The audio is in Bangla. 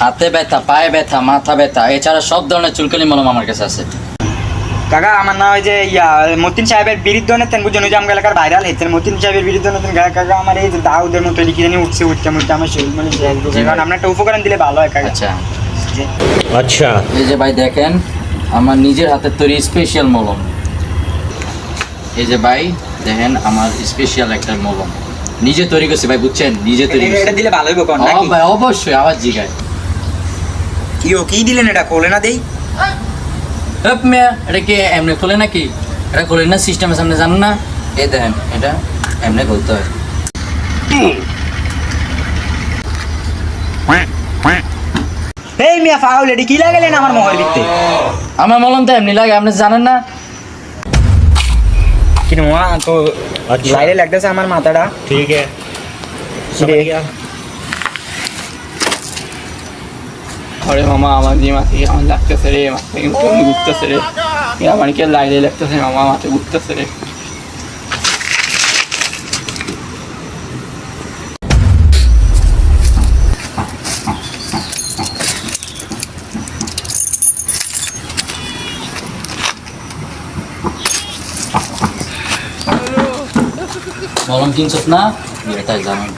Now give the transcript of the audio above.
হাতে ব্যথা, পায়ে ব্যথা, মাথা ব্যথা, এছাড়া সব ধরনের চুলকানি মলম আমার কাছে আছে। কাকা আমার না ওই যে মতিন সাহেবের বিরুদ্ধে নেতেন বুঝছেন, ওই যে আমার এলাকার ভাইরাল হয়েছেন মতিন সাহেবের বিরুদ্ধে নেতেন কাকা। আমার এই যে দাউদের মতো লিখে জানি উঠতে আমার শরীর মানে কারণ আপনার একটা উপকরণ দিলে ভালো হয় কাকা। আচ্ছা জি। अच्छा এই যে ভাই দেখেন আমার নিজের হাতের তৈরি স্পেশাল মলম। এই যে ভাই দেখেন আমার স্পেশাল একটা মলম নিজে তৈরি করছি ভাই, বুঝছেন, নিজে তৈরি করছি। এটা দিলে ভালো হইব কোন নাকি? ভাই অবশ্যই আওয়াজ জিগায়। কি দিলেন এটা খোলে না দেই? এটা কি এমনি খোলে নাকি? এটা খোলে না, সিস্টেমের সামনে জানেন না? এই দেখেন এটা এমনি খুলতে হয়। এই মিয়া ফাউল এডি কি লাগালেন আমার মোহর ভিত্তে? আমার মলম তো এমনি লাগে, আপনি জানেন না? কিন্তু মোয়া তো আচ্ছা। লাইলে লাগতেছে আমার মাথাটা। ठीक है समझ गया আরে মামা আমার যে মাথায় কেমন লাগতেছে রে, মাথায় কিন্তু কেমন ঘুরতেছে রে, আমার কি লাইলে লাগতেছে মামা, মাথায় ঘুরতেছে রে। মলম কিনছত না, এটাই জানেন।